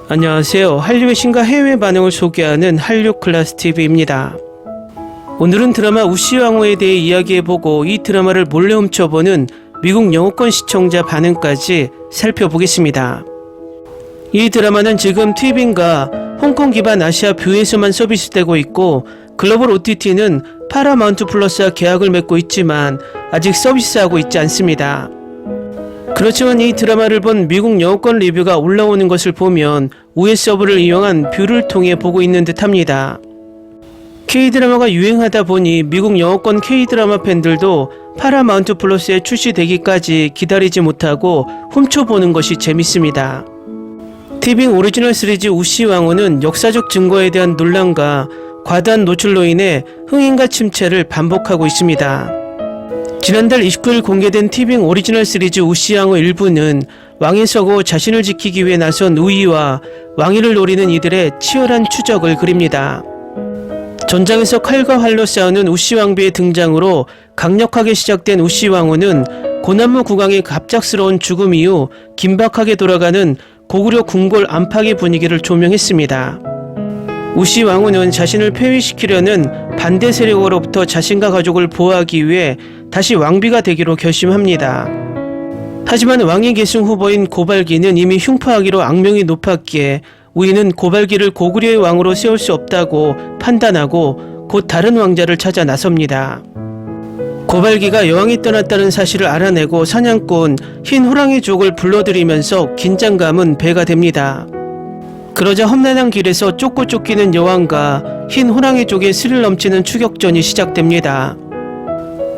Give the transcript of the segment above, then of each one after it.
안녕하세요. 한류의 신과 해외 반응을 소개하는 한류클래스TV입니다. 오늘은 드라마 우시왕후에 대해 이야기해보고 이 드라마를 몰래 훔쳐보는 미국 영어권 시청자 반응까지 살펴보겠습니다. 이 드라마는 지금 TVN과 홍콩 기반 아시아 뷰에서만 서비스되고 있고 글로벌 OTT는 파라마운트 플러스와 계약을 맺고 있지만 아직 서비스하고 있지 않습니다. 그렇지만 이 드라마를 본 미국 영어권 리뷰가 올라오는 것을 보면 우회 서브를 이용한 뷰를 통해 보고 있는 듯합니다. K드라마가 유행하다 보니 미국 영어권 K드라마 팬들도 파라마운트 플러스에 출시되기까지 기다리지 못하고 훔쳐보는 것이 재밌습니다. TVN 오리지널 시리즈 우시왕후는 역사적 증거에 대한 논란과 과다한 노출로 인해 흥행과 침체를 반복하고 있습니다. 지난달 29일 공개된 TVN 오리지널 시리즈 우시왕후 1부는 왕에 서고 자신을 지키기 위해 나선 우이와 왕위를 노리는 이들의 치열한 추적을 그립니다. 전장에서 칼과 활로 싸우는 우시왕비의 등장으로 강력하게 시작된 우시왕후는 고난무 국왕의 갑작스러운 죽음 이후 긴박하게 돌아가는 고구려 궁궐 안팎의 분위기를 조명했습니다. 우시왕후는 자신을 폐위시키려는 반대 세력으로부터 자신과 가족을 보호하기 위해 다시 왕비가 되기로 결심합니다. 하지만 왕위 계승 후보인 고발기는 이미 흉파하기로 악명이 높았기에 우이는 고발기를 고구려의 왕으로 세울 수 없다고 판단하고 곧 다른 왕자를 찾아 나섭니다. 고발기가 여왕이 떠났다는 사실을 알아내고 사냥꾼 흰 호랑이족을 불러들이면서 긴장감은 배가 됩니다. 그러자 험난한 길에서 쫓고 쫓기는 여왕과 흰 호랑이족의 스릴 넘치는 추격전이 시작됩니다.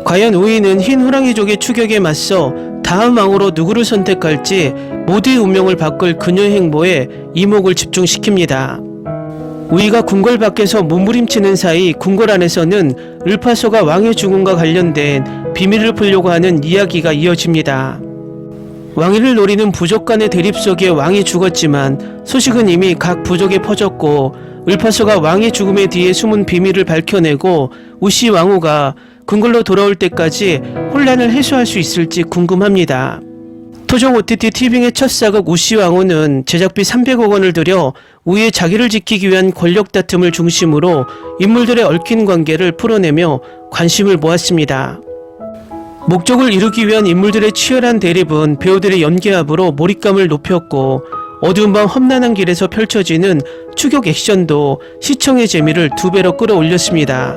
과연 우이는 흰 호랑이족의 추격에 맞서 다음 왕으로 누구를 선택할지 모두의 운명을 바꿀 그녀의 행보에 이목을 집중시킵니다. 우이가 궁궐 밖에서 몸부림치는 사이 궁궐 안에서는 을파소가 왕의 죽음과 관련된 비밀을 풀려고 하는 이야기가 이어집니다. 왕위를 노리는 부족 간의 대립 속에 왕이 죽었지만 소식은 이미 각 부족에 퍼졌고 을파소가 왕의 죽음에 뒤에 숨은 비밀을 밝혀내고 우시왕후가 궁궐로 돌아올 때까지 혼란을 해소할 수 있을지 궁금합니다. 토종 OTT TVN의 첫 사극 우시왕후는 제작비 300억 원을 들여 우위의 자기를 지키기 위한 권력 다툼을 중심으로 인물들의 얽힌 관계를 풀어내며 관심을 모았습니다. 목적을 이루기 위한 인물들의 치열한 대립은 배우들의 연기합으로 몰입감을 높였고 어두운 밤 험난한 길에서 펼쳐지는 추격 액션도 시청의 재미를 2배로 끌어올렸습니다.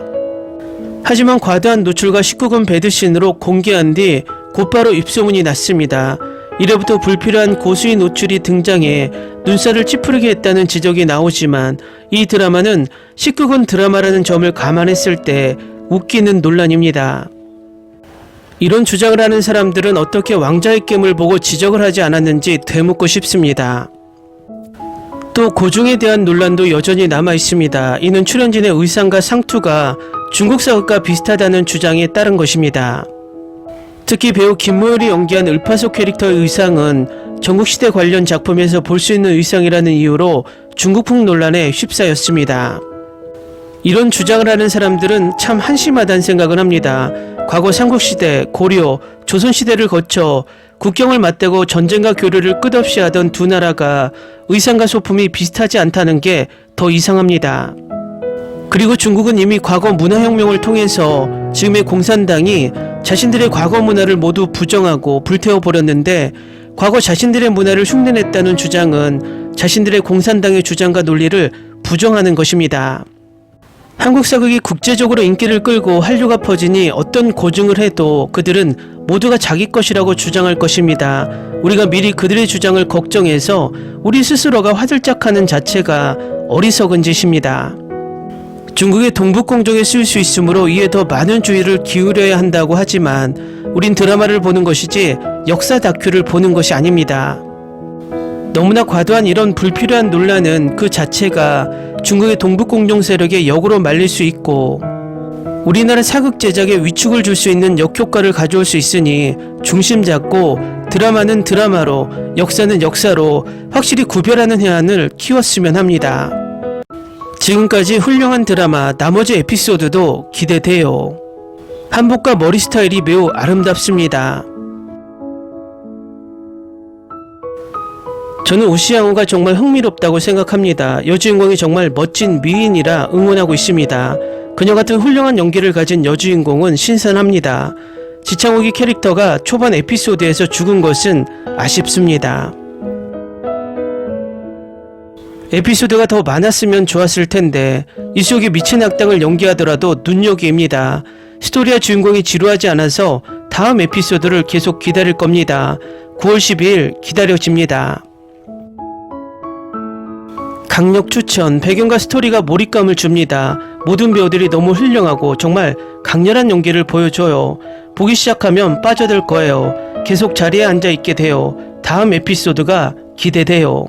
하지만 과다한 노출과 19금 배드신으로 공개한 뒤 곧바로 입소문이 났습니다. 이래부터 불필요한 고수의 노출이 등장해 눈살을 찌푸리게 했다는 지적이 나오지만 이 드라마는 19금 드라마라는 점을 감안했을 때 웃기는 논란입니다. 이런 주장을 하는 사람들은 어떻게 왕자의 겜을 보고 지적을 하지 않았는지 되묻고 싶습니다. 또 고중에 대한 논란도 여전히 남아있습니다. 이는 출연진의 의상과 상투가 중국 사극과 비슷하다는 주장에 따른 것입니다. 특히 배우 김무열이 연기한 을파소 캐릭터의 의상은 전국시대 관련 작품에서 볼 수 있는 의상이라는 이유로 중국풍 논란에 휩싸였습니다. 이런 주장을 하는 사람들은 참 한심하다는 생각을 합니다. 과거 삼국시대, 고려, 조선시대를 거쳐 국경을 맞대고 전쟁과 교류를 끝없이 하던 두 나라가 의상과 소품이 비슷하지 않다는 게 더 이상합니다. 그리고 중국은 이미 과거 문화혁명을 통해서 지금의 공산당이 자신들의 과거 문화를 모두 부정하고 불태워버렸는데 과거 자신들의 문화를 흉내냈다는 주장은 자신들의 공산당의 주장과 논리를 부정하는 것입니다. 한국 사극이 국제적으로 인기를 끌고 한류가 퍼지니 어떤 고증을 해도 그들은 모두가 자기 것이라고 주장할 것입니다. 우리가 미리 그들의 주장을 걱정해서 우리 스스로가 화들짝하는 자체가 어리석은 짓입니다. 중국의 동북공정에 쓰일 수 있으므로 이에 더 많은 주의를 기울여야 한다고 하지만 우린 드라마를 보는 것이지 역사 다큐를 보는 것이 아닙니다. 너무나 과도한 이런 불필요한 논란은 그 자체가 중국의 동북공정 세력의 역으로 말릴 수 있고 우리나라 사극 제작에 위축을 줄 수 있는 역효과를 가져올 수 있으니 중심 잡고 드라마는 드라마로 역사는 역사로 확실히 구별하는 해안을 키웠으면 합니다. 지금까지 훌륭한 드라마 나머지 에피소드도 기대돼요. 한복과 머리 스타일이 매우 아름답습니다. 저는 우시양호가 정말 흥미롭다고 생각합니다. 여주인공이 정말 멋진 미인이라 응원하고 있습니다. 그녀 같은 훌륭한 연기를 가진 여주인공은 신선합니다. 지창욱이 캐릭터가 초반 에피소드에서 죽은 것은 아쉽습니다. 에피소드가 더 많았으면 좋았을 텐데 이수혁이 미친 악당을 연기하더라도 눈여겨입니다. 스토리와 주인공이 지루하지 않아서 다음 에피소드를 계속 기다릴 겁니다. 9월 12일 기다려집니다. 강력 추천, 배경과 스토리가 몰입감을 줍니다. 모든 배우들이 너무 훌륭하고 정말 강렬한 연기를 보여줘요. 보기 시작하면 빠져들 거예요. 계속 자리에 앉아있게 돼요. 다음 에피소드가 기대돼요.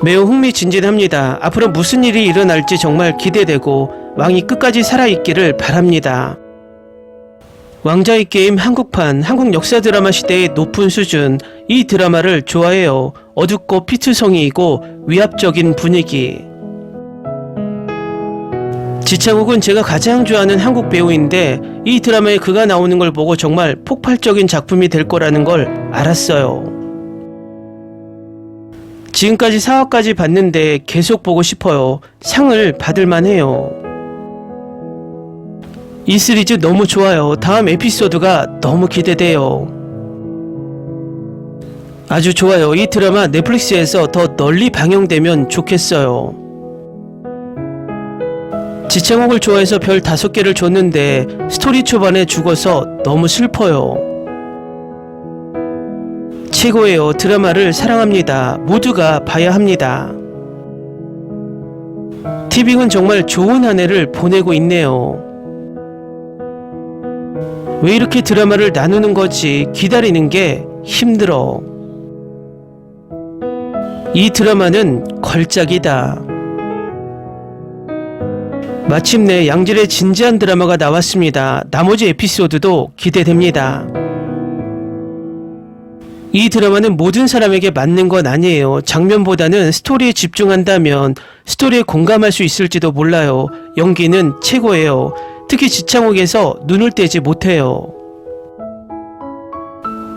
매우 흥미진진합니다. 앞으로 무슨 일이 일어날지 정말 기대되고 왕이 끝까지 살아있기를 바랍니다. 왕자의 게임 한국판, 한국 역사 드라마 시대의 높은 수준, 이 드라마를 좋아해요. 어둡고 피투성이이고 위압적인 분위기. 지창욱은 제가 가장 좋아하는 한국 배우인데 이 드라마에 그가 나오는 걸 보고 정말 폭발적인 작품이 될 거라는 걸 알았어요. 지금까지 4화까지 봤는데 계속 보고 싶어요. 상을 받을만 해요. 이 시리즈 너무 좋아요. 다음 에피소드가 너무 기대돼요. 아주 좋아요. 이 드라마 넷플릭스에서 더 널리 방영되면 좋겠어요. 지창욱을 좋아해서 별 5개를 줬는데 스토리 초반에 죽어서 너무 슬퍼요. 최고예요. 드라마를 사랑합니다. 모두가 봐야 합니다. 티빙은 정말 좋은 한 해를 보내고 있네요. 왜 이렇게 드라마를 나누는 거지? 기다리는 게 힘들어. 이 드라마는 걸작이다. 마침내 양질의 진지한 드라마가 나왔습니다. 나머지 에피소드도 기대됩니다. 이 드라마는 모든 사람에게 맞는 건 아니에요. 장면보다는 스토리에 집중한다면 스토리에 공감할 수 있을지도 몰라요. 연기는 최고예요. 특히 지창욱에서 눈을 떼지 못해요.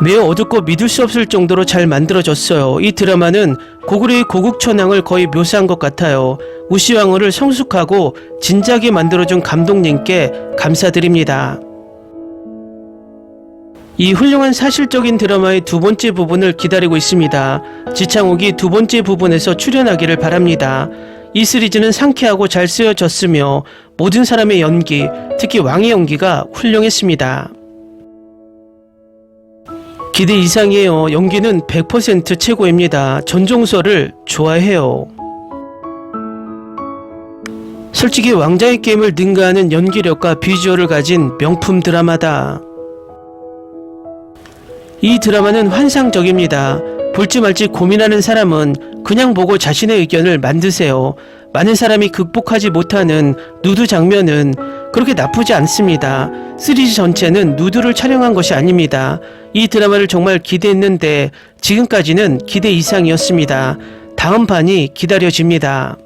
매우 어둡고 믿을 수 없을 정도로 잘 만들어졌어요. 이 드라마는 고구려의 고국천왕을 거의 묘사한 것 같아요. 우시왕후를 성숙하고 진지하게 만들어준 감독님께 감사드립니다. 이 훌륭한 사실적인 드라마의 두 번째 부분을 기다리고 있습니다. 지창욱이 두 번째 부분에서 출연하기를 바랍니다. 이 시리즈는 상쾌하고 잘 쓰여졌으며 모든 사람의 연기, 특히 왕의 연기가 훌륭했습니다. 기대 이상이에요. 연기는 100% 최고입니다. 전종서를 좋아해요. 솔직히 왕자의 게임을 능가하는 연기력과 비주얼을 가진 명품 드라마다. 이 드라마는 환상적입니다. 볼지 말지 고민하는 사람은 그냥 보고 자신의 의견을 만드세요. 많은 사람이 극복하지 못하는 누드 장면은 그렇게 나쁘지 않습니다. 시리즈 전체는 누드를 촬영한 것이 아닙니다. 이 드라마를 정말 기대했는데 지금까지는 기대 이상이었습니다. 다음 판이 기다려집니다.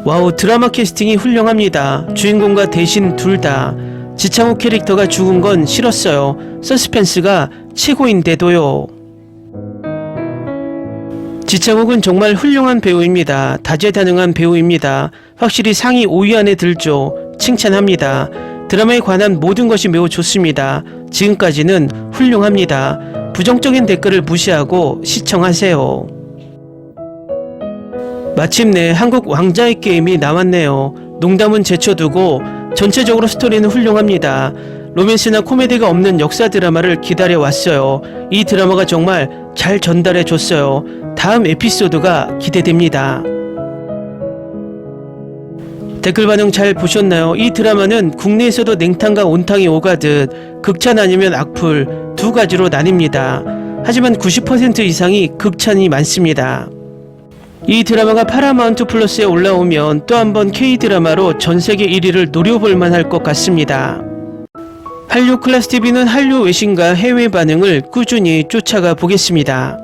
와우, 드라마 캐스팅이 훌륭합니다. 주인공과 대신 둘 다. 지창욱 캐릭터가 죽은 건 싫었어요. 서스펜스가 최고인데도요. 지창욱은 정말 훌륭한 배우입니다. 다재다능한 배우입니다. 확실히 상위 5위 안에 들죠. 칭찬합니다. 드라마에 관한 모든 것이 매우 좋습니다. 지금까지는 훌륭합니다. 부정적인 댓글을 무시하고 시청하세요. 마침내 한국 왕자의 게임이 나왔네요. 농담은 제쳐두고 전체적으로 스토리는 훌륭합니다. 로맨스나 코미디가 없는 역사 드라마를 기다려왔어요. 이 드라마가 정말 잘 전달해줬어요. 다음 에피소드가 기대됩니다. 댓글 반응 잘 보셨나요? 이 드라마는 국내에서도 냉탕과 온탕이 오가듯 극찬 아니면 악플 두 가지로 나뉩니다. 하지만 90% 이상이 극찬이 많습니다. 이 드라마가 파라마운트 플러스에 올라오면 또 한 번 K드라마로 전세계 1위를 노려볼만 할 것 같습니다. 한류 클래스TV는 한류 외신과 해외 반응을 꾸준히 쫓아가 보겠습니다.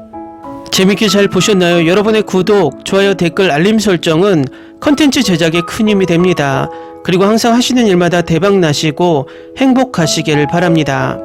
재밌게 잘 보셨나요? 여러분의 구독, 좋아요, 댓글, 알림 설정은 컨텐츠 제작에 큰 힘이 됩니다. 그리고 항상 하시는 일마다 대박 나시고 행복하시길 바랍니다.